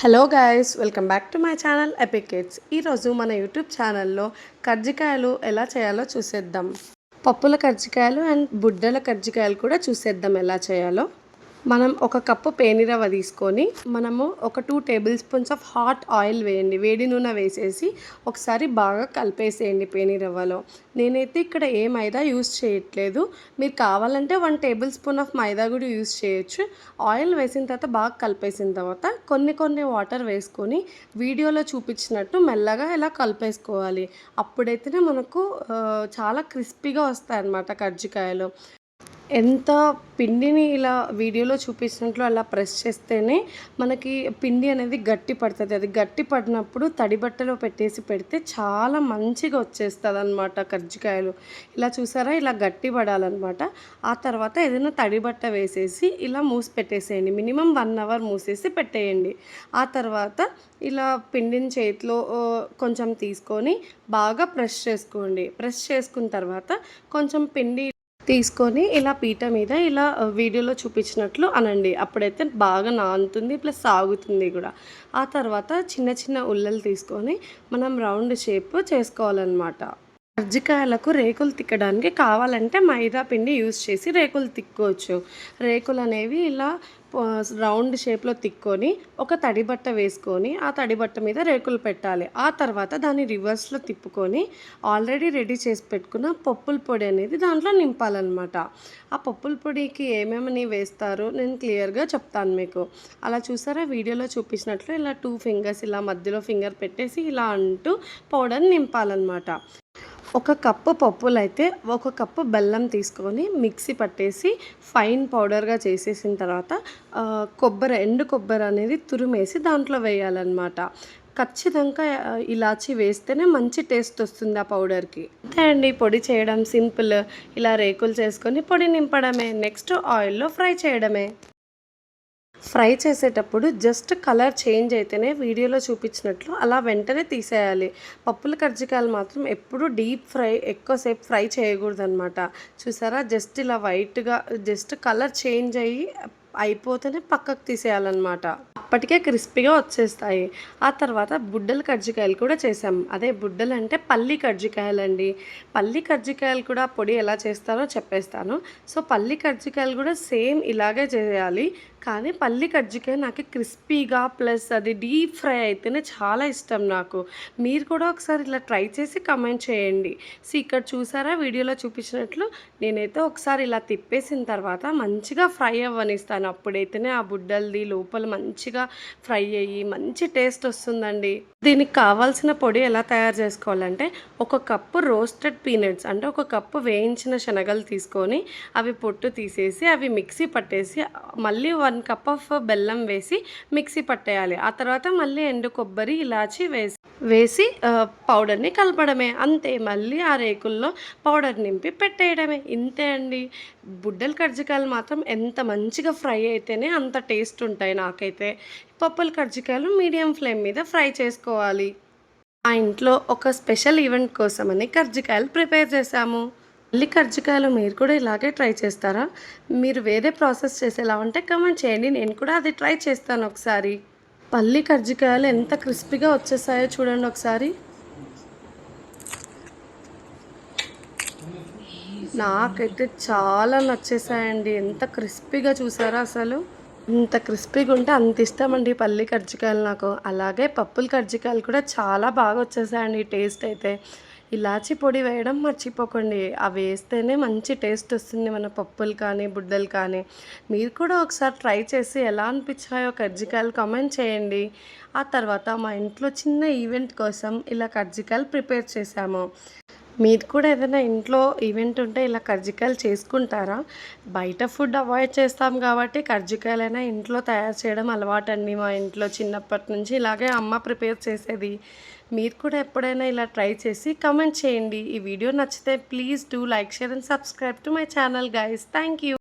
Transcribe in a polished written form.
Hello guys, welcome back to my channel epic kids. ఈరోజు మన YouTube ఛానల్లో కర్జికాయలు ఎలా చేయాలో చూసేద్దాం. పప్పుల కర్జికాయలు అండ్ బుడ్డల కర్జికాయలు కూడా చూసేద్దాం ఎలా చేయాలో. మనం ఒక కప్పు పేనిరవ్వ తీసుకొని మనము ఒక 2 table spoons of hot oil వేయండి. వేడి నూనె వేసేసి ఒకసారి బాగా కలిపేసేయండి పేనిరవ్వలో. నేనైతే ఇక్కడ ఏ మైదా యూస్ చేయట్లేదు. మీరు కావాలంటే 1 టేబుల్ స్పూన్ ఆఫ్ మైదా కూడా యూస్ చేయొచ్చు. ఆయిల్ వేసిన తర్వాత బాగా కలిపేసిన తర్వాత కొన్ని వాటర్ వేసుకొని వీడియోలో చూపించినట్టు మెల్లగా ఇలా కలిపేసుకోవాలి. అప్పుడైతేనే మనకు చాలా క్రిస్పీగా వస్తాయి అన్నమాట కర్జికాయలు. ఎంత పిండిని ఇలా వీడియోలో చూపించినట్లు అలా ప్రెస్ చేస్తేనే మనకి పిండి అనేది గట్టి పడుతుంది. అది గట్టి పడినప్పుడు తడి బట్టలో పెట్టేసి పెడితే చాలా మంచిగా వచ్చేస్తుంది అనమాట కర్జికాయలు. ఇలా చూసారా, ఇలా గట్టి పడాలన్నమాట. ఆ తర్వాత ఏదైనా తడి బట్ట వేసేసి ఇలా మూసి పెట్టేసేయండి. మినిమం 1 అవర్ మూసేసి పెట్టేయండి. ఆ తర్వాత ఇలా పిండిని చేతిలో కొంచెం తీసుకొని బాగా ప్రెస్ చేసుకోండి. ప్రెస్ చేసుకున్న తర్వాత కొంచెం పిండి తీసుకొని ఇలా పీట మీద ఇలా వీడియోలో చూపించినట్లు అనండి. అప్పుడైతే బాగా నానుతుంది, ప్లస్ సాగుతుంది కూడా. ఆ తర్వాత చిన్న ఉల్లలు తీసుకొని మనం రౌండ్ షేప్ చేసుకోవాలన్నమాట. కర్జికాయలకు రేకులు తిక్కడానికి కావాలంటే మైదా పిండి యూస్ చేసి రేకులు తిక్కోవచ్చు. రేకులు అనేవి ఇలా రౌండ్ షేప్లో తిక్కొని ఒక తడి బట్ట వేసుకొని ఆ తడి బట్ట మీద రేకులు పెట్టాలి. ఆ తర్వాత దాన్ని రివర్స్లో తిప్పుకొని ఆల్రెడీ రెడీ చేసి పెట్టుకున్న పప్పుల పొడి అనేది దాంట్లో నింపాలన్నమాట. ఆ పప్పుల పొడికి ఏమేమి వేస్తారో నేను క్లియర్గా చెప్తాను మీకు. అలా చూసారా, వీడియోలో చూపించినట్లు ఇలా 2 ఫింగర్స్ ఇలా మధ్యలో ఫింగర్ పెట్టేసి ఇలా అంటూ పౌడర్ నింపాలన్నమాట. ఒక కప్పు పప్పులైతే ఒక కప్పు బెల్లం తీసుకొని మిక్సీ పట్టేసి ఫైన్ పౌడర్గా చేసేసిన తర్వాత ఎండు కొబ్బరి అనేది తురిమేసి దాంట్లో వేయాలన్నమాట. ఖచ్చితంగా ఇలాచి వేస్తేనే మంచి టేస్ట్ వస్తుంది ఆ పౌడర్కి. అంతే అండి, పొడి చేయడం సింపుల్. ఇలా రేకులు చేసుకొని పొడి నింపడమే. నెక్స్ట్ ఆయిల్లో ఫ్రై చేయడమే. ఫ్రై చేసేటప్పుడు జస్ట్ కలర్ చేంజ్ అయితేనే వీడియోలో చూపించినట్లు అలా వెంటనే తీసేయాలి. పప్పుల కర్జికాయలు మాత్రం ఎప్పుడు డీప్ ఫ్రై ఎక్కువసేపు ఫ్రై చేయకూడదు అనమాట. చూసారా, జస్ట్ ఇలా వైట్గా జస్ట్ కలర్ చేంజ్ అయిపోతేనే పక్కకు తీసేయాలన్నమాట. అప్పటికే క్రిస్పీగా వచ్చేస్తాయి. ఆ తర్వాత బుడ్డల కర్జికాయలు కూడా చేసాం. అదే బుడ్డలు అంటే పల్లి కర్జికాయలు అండి. పల్లి కర్జికాయలు కూడా పొడి ఎలా చేస్తారో చెప్పేస్తాను. సో పల్లి కర్జికాయలు కూడా సేమ్ ఇలాగే చేయాలి. కానీ పల్లి కర్జికాయ నాకు క్రిస్పీగా ప్లస్ అది డీప్ ఫ్రై అయితేనే చాలా ఇష్టం నాకు. మీరు కూడా ఒకసారి ఇలా ట్రై చేసి కమెంట్ చేయండి. సో ఇక్కడ చూసారా, వీడియోలో చూపించినట్లు నేనైతే ఒకసారి ఇలా తిప్పేసిన తర్వాత మంచిగా ఫ్రై అవ్వనిస్తాను. అప్పుడైతేనే ఆ బుడ్డలది లోపల మంచిగా ఫ్రై అయ్యి మంచి టేస్ట్ వస్తుందండి. దీనికి కావాల్సిన పొడి ఎలా తయారు చేసుకోవాలంటే ఒక కప్పు రోస్టెడ్ పీనట్స్ అంటే ఒక కప్పు వేయించిన శనగలు తీసుకొని అవి పొట్టు తీసేసి అవి మిక్సీ పట్టేసి మళ్ళీ 1 కప్ ఆఫ్ బెల్లం వేసి మిక్సీ పట్టేయాలి. ఆ తర్వాత మళ్ళీ ఎండు కొబ్బరి ఇలాచి వేసి పౌడర్ని కలపడమే. అంతే, మళ్ళీ ఆ రేకుల్లో పౌడర్ నింపి పెట్టేయడమే. ఇంతే అండి. బుడ్డల కర్జికాయలు మాత్రం ఎంత మంచిగా ఫ్రై అయితేనే అంత టేస్ట్ ఉంటాయి. నాకైతే పప్పుల కర్జికాయలు మీడియం ఫ్లేమ్ మీద ఫ్రై చేసుకోవాలి. ఆ ఇంట్లో ఒక స్పెషల్ ఈవెంట్ కోసమని కర్జికాయలు ప్రిపేర్ చేశాము. మళ్ళీ కర్జికాయలు మీరు కూడా ఇలాగే ట్రై చేస్తారా? మీరు వేరే ప్రాసెస్ చేసేలా ఉంటే కమెంట్ చేయండి, నేను కూడా అది ట్రై చేస్తాను ఒకసారి. పల్లి కర్జికాయలు ఎంత క్రిస్పీగా వచ్చేసాయో చూడండి ఒకసారి. నాకైతే చాలా నచ్చేసాయండి. ఎంత క్రిస్పీగా చూసారా అసలు. ఇంత క్రిస్పీగా ఉంటే అంత ఇష్టం అండి పల్లి కర్జికాయలు నాకు. అలాగే పప్పుల కర్జికాయలు కూడా చాలా బాగా వచ్చేసాయండి టేస్ట్ అయితే. ఇలాచి పొడి వేయడం మర్చిపోకండి. అవి వేస్తేనే మంచి టేస్ట్ వస్తుంది మన పప్పులు కానీ బుడ్డలు కానీ. మీరు కూడా ఒకసారి ట్రై చేసి ఎలా అనిపించాయో కర్జికాయలు కామెంట్ చేయండి. ఆ తర్వాత మా ఇంట్లో చిన్న ఈవెంట్ కోసం ఇలా కర్జికాయలు ప్రిపేర్ చేశాము. మీరు కూడా ఏదైనా ఇంట్లో ఈవెంట్ ఉంటే ఇలా కర్జికాయలు చేసుకుంటారా? బయట ఫుడ్ అవాయిడ్ చేస్తాం కాబట్టి కర్జికాయలైనా ఇంట్లో తయారు చేయడం అలవాటండి. మా ఇంట్లో చిన్నప్పటి నుంచి ఇలాగే అమ్మ ప్రిపేర్ చేసేది. మీరు కూడా ఎప్పుడైనా ఇలా ట్రై చేసి కమెంట్ చేయండి. ఈ వీడియో నచ్చితే please do like, share and subscribe to my channel guys. Thank you.